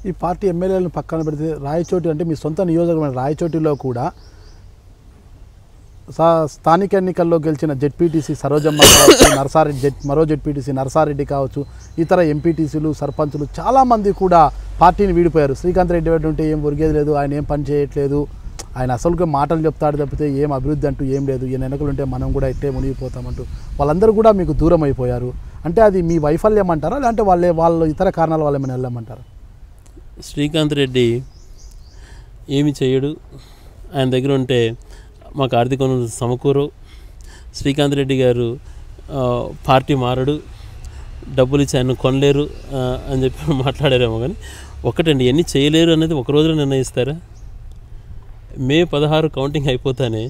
ఈ పార్టీ ఎమ్మెల్యేలను పక్కన పెడితే రాయచోటి అంటే మీ సొంత నియోజకవర్గమైన రాయచోటిలో కూడా స్థానిక ఎన్నికల్లో గెలిచిన జెడ్పీటీసీ సరోజమ్మ కావచ్చు, నర్సారెడ్డి మరో జెడ్పీటీసీ నర్సారెడ్డి కావచ్చు, ఇతర ఎంపీటీసీలు సర్పంచులు చాలామంది కూడా పార్టీని వీడిపోయారు. శ్రీకాంత్ రెడ్డి ఉంటే ఏం ఒరిగేది లేదు, ఆయన ఏం పని చేయట్లేదు, ఆయన అసలుగా మాటలు చెప్తాడు తప్పితే ఏం అభివృద్ధి అంటూ ఏం లేదు, ఈయన ఎన్నికలుంటే మనం కూడా ఇట్టే మునిగిపోతామంటూ వాళ్ళందరూ కూడా మీకు దూరం అయిపోయారు. అంటే అది మీ వైఫల్యం అంటారా, లేదంటే వాళ్ళు ఇతర కారణాల వల్ల ఏమైనా వెళ్ళమంటారా? శ్రీకాంత్ రెడ్డి ఏమి చేయడు, ఆయన దగ్గర ఉంటే మాకు ఆర్థిక వనరులు సమకూరు. శ్రీకాంత్ రెడ్డి గారు పార్టీ మారడు, డబ్బులు ఇచ్చి ఆయన కొనలేరు అని చెప్పి మాట్లాడారేమో. కానీ ఒకటండి, ఎన్ని చేయలేరు అనేది ఒక రోజులో నిర్ణయిస్తారా? మే 16 కౌంటింగ్ అయిపోతానే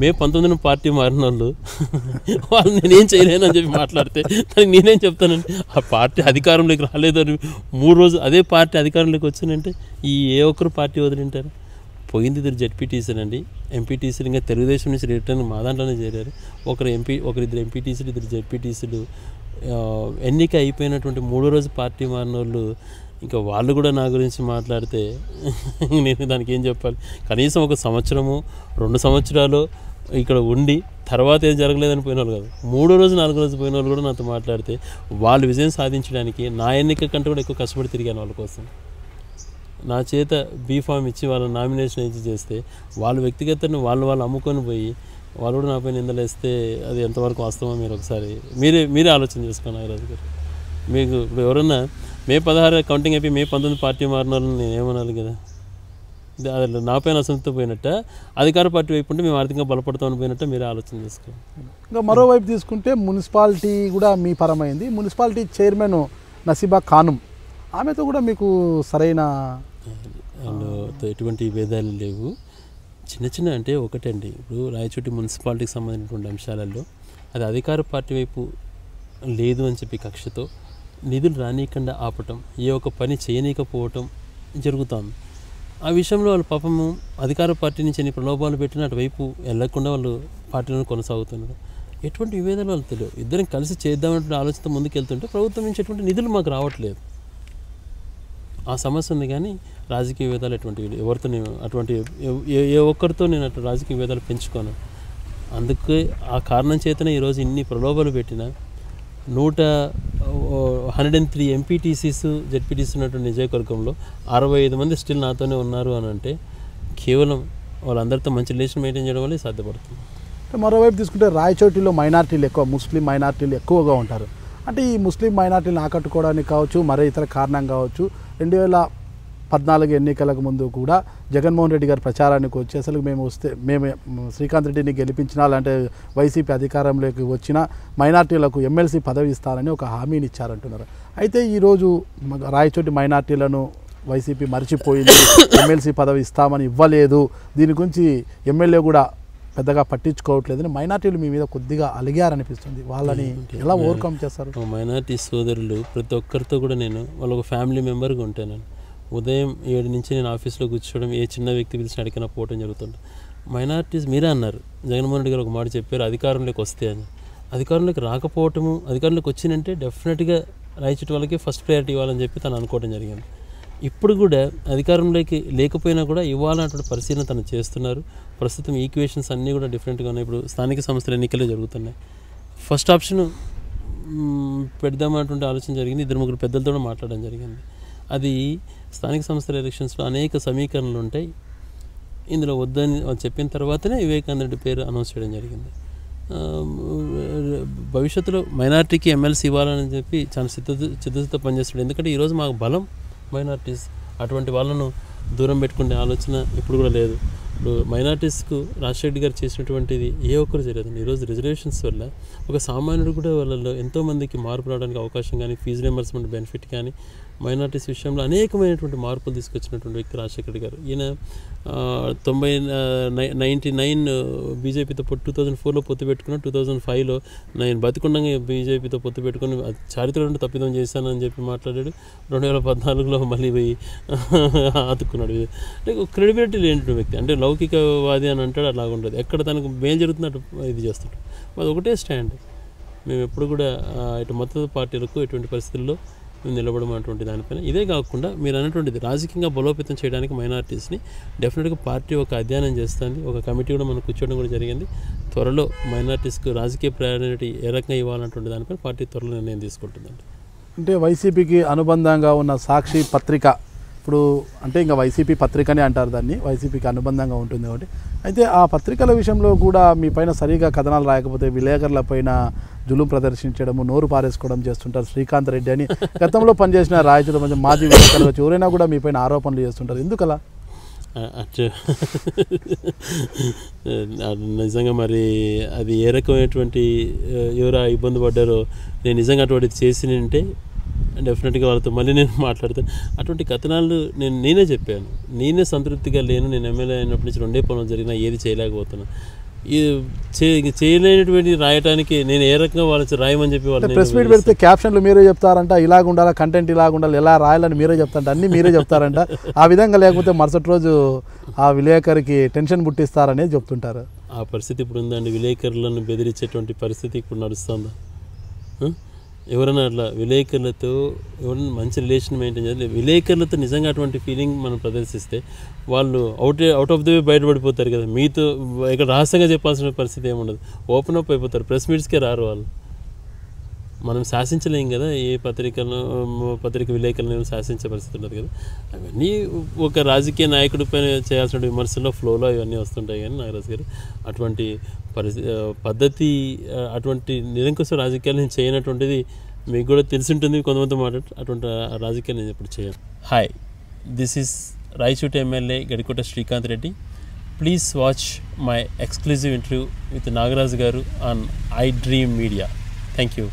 మే 19 పార్టీ మారిన వాళ్ళు నేనేం చేయలేను అని చెప్పి మాట్లాడితే దానికి నేనేం చెప్తానండి? ఆ పార్టీ అధికారంలోకి రాలేదని 3 రోజులు అదే పార్టీ అధికారంలోకి వచ్చిందంటే ఏ ఒక్కరు పార్టీ వదిలింటారు? పోయింది ఇద్దరు జెడ్పీటీసీలండి, ఎంపీటీసీలు ఇంకా తెలుగుదేశం నుంచి రిటర్న్ మా దాంట్లోనే చేరారు. ఒకరిద్దరు ఎంపీటీసీలు, ఇద్దరు జెడ్పీటీసీలు. ఎన్నిక అయిపోయినటువంటి 3వ రోజు పార్టీ మారిన వాళ్ళు ఇంకా వాళ్ళు కూడా నా గురించి మాట్లాడితే నేను దానికి ఏం చెప్పాలి? కనీసం 1 సంవత్సరము 2 సంవత్సరాలు ఇక్కడ ఉండి తర్వాత ఏం జరగలేదని పోయిన వాళ్ళు కాదు, 3వ రోజు 4వ రోజు పోయిన వాళ్ళు కూడా నాతో మాట్లాడితే వాళ్ళు విజయం సాధించడానికి నా ఎన్నిక కంటే కూడా ఎక్కువ కష్టపడి తిరిగాను వాళ్ళ కోసం. నా చేత బీఫామ్ ఇచ్చి వాళ్ళ నామినేషన్ ఇచ్చి చేస్తే వాళ్ళు వ్యక్తిగతంగా వాళ్ళు అమ్ముకొని పోయి వాళ్ళు కూడా నాపై నిందలేస్తే అది ఎంతవరకు వాస్తవం మీరు ఒకసారి మీరే ఆలోచన చేసుకోండి. నాగరాజు గారు, మీకు ఇప్పుడు ఎవరన్నా మే 16 కౌంటింగ్ అయిపోయి మే 19 పార్టీ మారిన వాళ్ళని నేను ఏమనాలి కదా? అది నాపైన అసంతతో పోయినట్ట, అధికార పార్టీ వైపు ఉంటే మేము ఆర్థికంగా బలపడతామని పోయినట్ట మీరే ఆలోచన చేసుకోండి. ఇంకా మరోవైపు తీసుకుంటే మున్సిపాలిటీ కూడా మీ పరమైంది. మున్సిపాలిటీ చైర్మన్ నసీబా ఖానం, ఆమెతో కూడా మీకు సరైన ఎటువంటి భేదాలు లేవు. చిన్న అంటే ఒకటండి, ఇప్పుడు రాయచోటి మున్సిపాలిటీకి సంబంధించినటువంటి అంశాలలో అది అధికార పార్టీ వైపు లేదు అని చెప్పి కక్షతో నిధులు రానీయకుండా ఆపటం, ఏ ఒక్క పని చేయనీయకపోవటం జరుగుతుంది. ఆ విషయంలో వాళ్ళు పాపము అధికార పార్టీ నుంచి ఎన్ని ప్రలోభాలు పెట్టినా అటువైపు వెళ్ళకుండా వాళ్ళు పార్టీలను కొనసాగుతున్నారు. ఎటువంటి విభేదాలు వాళ్ళు తెలియవు. ఇద్దరం కలిసి చేద్దామన్నటువంటి ఆలోచనతో ముందుకు వెళ్తుంటే ప్రభుత్వం నుంచి ఎటువంటి నిధులు మాకు రావట్లేదు. ఆ సమస్య ఉంది. కానీ రాజకీయ విభేదాలు ఎటువంటివి ఎవరితో నేను అటువంటి ఏ ఒక్కరితో నేను అటు రాజకీయ విభేదాలు పెంచుకోను. అందుకే ఆ కారణం చేతనే ఈరోజు ఇన్ని ప్రలోభాలు పెట్టిన 103 ఎంపీటీసీస్ జెడ్పీటీసీ ఉన్నటువంటి నియోజకవర్గంలో 65 మంది స్టిల్ నాతోనే ఉన్నారు అని అంటే కేవలం వాళ్ళందరితో మంచి రిలేషన్ మెయింటైన్ చేయడం వల్ల సాధ్యపడుతుంది. మరోవైపు తీసుకుంటే రాయచోటిలో మైనార్టీలు ఎక్కువ, ముస్లిం మైనార్టీలు ఎక్కువగా ఉంటారు. అంటే ఈ ముస్లిం మైనార్టీలను ఆకట్టుకోవడానికి కావచ్చు, మరే ఇతర కారణం కావచ్చు, 2014 ఎన్నికలకు ముందు కూడా జగన్మోహన్ రెడ్డి గారు ప్రచారానికి వచ్చి అసలు మేము శ్రీకాంత్ రెడ్డిని గెలిపించినా, అంటే వైసీపీ అధికారంలోకి వచ్చిన మైనార్టీలకు ఎమ్మెల్సీ పదవి ఇస్తారని ఒక హామీని ఇచ్చారంటున్నారు. అయితే ఈరోజు రాయచోటి మైనార్టీలను వైసీపీ మర్చిపోయింది, ఎమ్మెల్సీ పదవి ఇస్తామని ఇవ్వలేదు, దీని గురించి ఎమ్మెల్యే కూడా పెద్దగా పట్టించుకోవట్లేదని మైనార్టీలు మీ మీద కొద్దిగా అలిగారనిపిస్తుంది. వాళ్ళని ఎలా ఓవర్కమ్ చేస్తారు? మైనార్టీ సోదరులు ప్రతి ఒక్కరితో కూడా నేను వాళ్ళ ఒక ఫ్యామిలీ మెంబర్గా ఉంటాను. ఉదయం 7 నుంచి నేను ఆఫీస్లో కూర్చోవడం, ఏ చిన్న వ్యక్తి పిలిచిన అడిగినా పోవడం జరుగుతుంది. మైనార్టీస్ మీరే అన్నారు, జగన్మోహన్ రెడ్డి గారు ఒక మాట చెప్పారు, అధికారంలోకి వస్తే అని. అధికారంలోకి రాకపోవటము, అధికారంలోకి వచ్చినంటే డెఫినెట్గా రాయచోటి వాళ్ళకి ఫస్ట్ ప్రయారిటీ ఇవ్వాలని చెప్పి తను అనుకోవడం జరిగింది. ఇప్పుడు కూడా అధికారంలోకి లేకపోయినా కూడా ఇవ్వాలన్నటువంటి పరిశీలన తను చేస్తున్నారు. ప్రస్తుతం ఈక్వేషన్స్ అన్నీ కూడా డిఫరెంట్గా ఉన్నాయి. ఇప్పుడు స్థానిక సంస్థల ఎన్నికలే జరుగుతున్నాయి. ఫస్ట్ ఆప్షన్ పెడదామన్నటువంటి ఆలోచన జరిగింది. 2-3 పెద్దలతో మాట్లాడడం జరిగింది. అది స్థానిక సంస్థల ఎలక్షన్స్లో అనేక సమీకరణలు ఉంటాయి, ఇందులో వద్దని చెప్పిన తర్వాతనే వివేకానంద రెడ్డి పేరు అనౌన్స్ చేయడం జరిగింది. భవిష్యత్తులో మైనార్టీకి ఎమ్మెల్సీ ఇవ్వాలని చెప్పి చాలా చిత్తశుద్ధితో పనిచేస్తాడు. ఎందుకంటే ఈరోజు మాకు బలం మైనార్టీస్, అటువంటి వాళ్ళను దూరం పెట్టుకునే ఆలోచన ఇప్పుడు కూడా లేదు. ఇప్పుడు మైనార్టీస్కు రాజశేఖర్ గారు చేసినటువంటిది ఏ ఒక్కరు చేయలేదు. ఈరోజు రిజర్వేషన్స్ వల్ల ఒక సామాన్యుడు కూడా వాళ్ళలో ఎంతోమందికి మార్పు రావడానికి అవకాశం కానీ, ఫీజు రియంబర్స్మెంట్ బెనిఫిట్ కానీ, మైనార్టీస్ విషయంలో అనేకమైనటువంటి మార్పులు తీసుకొచ్చినటువంటి వ్యక్తి రాజశేఖర్ గారు. ఈయన 99 బీజేపీతో 2004లో పొత్తు పెట్టుకున్న, 2005లో నేను బతికుండగా బీజేపీతో పొత్తు పెట్టుకుని చారిత్రక తప్పిదం చేశానని చెప్పి మాట్లాడాడు. 2014లో మళ్ళీ పోయి ఆతుక్కున్నాడు. అంటే క్రెడిబిలిటీ లేనటువంటి వ్యక్తి, అంటే లౌకికవాది అని అంటాడు, అలాగ ఉండదు. ఎక్కడ తనకు మేలు జరుగుతున్నట్టు ఇది చేస్తాడు. అది ఒకటే స్టాండ్. మేము ఎప్పుడు కూడా ఇటు మద్దతు పార్టీలకు ఎటువంటి పరిస్థితుల్లో మేము నిలబడమన్నటువంటి దానిపైన. ఇదే కాకుండా మీరు అన్నటువంటిది రాజకీయంగా బలోపేతం చేయడానికి మైనారిటీస్ని డెఫినెట్గా పార్టీ ఒక అధ్యయనం చేస్తుంది. ఒక కమిటీ కూడా మనం కూర్చోవడం కూడా జరిగింది. త్వరలో మైనారిటీస్కు రాజకీయ ప్రయారిటీ ఏ రకంగా ఇవ్వాలన్నటువంటి దానిపైన పార్టీ త్వరలో నిర్ణయం తీసుకుంటుందండి. అంటే వైసీపీకి అనుబంధంగా ఉన్న సాక్షి పత్రిక ఇప్పుడు అంటే ఇంకా వైసీపీ పత్రికనే అంటారు దాన్ని, వైసీపీకి అనుబంధంగా ఉంటుంది కాబట్టి. అయితే ఆ పత్రికల విషయంలో కూడా మీ పైన సరిగా కథనాలు రాయకపోతే విలేకరుల పైన జులుం ప్రదర్శించడము, నోరు పారేసుకోవడం చేస్తుంటారు. శ్రీకాంత్ రెడ్డి అని గతంలో పనిచేసిన రాయచూరు కొంచెం మాజీ విలేకరులు వచ్చి ఎవరైనా కూడా మీ పైన ఆరోపణలు చేస్తుంటారు. ఎందుకలా? నిజంగా మరి అది ఏ రకమైనటువంటి ఎవరు ఇబ్బంది పడ్డారో నేను నిజంగా అటువంటిది చేసినంటే డెఫినెట్గా వాళ్ళతో మళ్ళీ నేను మాట్లాడతాను. అటువంటి కథనాలు నేనే చెప్పాను. నేనే సంతృప్తిగా లేను. నేను ఎమ్మెల్యే అయినప్పటి నుంచి 2 పనులు జరిగినా ఏది చేయలేకపోతున్నాను. చేయలేనటువంటి రాయటానికి నేను ఏ రకంగా వాళ్ళకి రాయమని చెప్పి వాళ్ళు ప్రెస్ మీట్ పెడితే క్యాప్షన్లు మీరే చెప్తారంట, ఇలాగ ఉండాలా, కంటెంట్ ఇలాగ ఉండాలి, ఎలా రాయాలని మీరే చెప్తారంట, అన్నీ మీరే చెప్తారంట. ఆ విధంగా లేకపోతే మరుసటి రోజు ఆ విలేకరికి టెన్షన్ పుట్టిస్తారనేది చెప్తుంటారు. ఆ పరిస్థితి ఇప్పుడు ఉందండి. విలేకరులను బెదిరించేటువంటి పరిస్థితి ఇప్పుడు నడుస్తుందా? ఎవరైనా అట్లా విలేకరులతో ఎవరైనా మంచి రిలేషన్ మెయింటైన్ చేయాలి. విలేకరులతో నిజంగా అటువంటి ఫీలింగ్ మనం ప్రదర్శిస్తే వాళ్ళు అవుట్ ఆఫ్ ది వే బయటపడిపోతారు కదా. మీతో ఇక్కడ రహస్యంగా చెప్పాల్సిన పరిస్థితి ఏముండదు. ఓపెన్ అప్ అయిపోతారు. ప్రెస్ మీట్స్కే రారు వాళ్ళు. మనం శాసించలేం కదా. ఏ పత్రిక విలేకరులను శాసించే పరిస్థితి ఉండదు కదా. అవన్నీ ఒక రాజకీయ నాయకుడి పైన చేయాల్సిన విమర్శల్లో ఫ్లోలో ఇవన్నీ వస్తుంటాయి. కానీ నాగరాజు గారు అటువంటి పద్ధతి, అటువంటి నిరంకుశ రాజకీయాలు నేను చేయనటువంటిది మీకు కూడా తెలిసి ఉంటుంది. కొంతమంది అటువంటి రాజకీయాలు నేను ఎప్పుడు చేయను. Hi, this is Rayachoti MLA Gadikota Srikanth Reddy. Please watch my exclusive interview with Nagaraju గారు on I Dream Media. Thank you.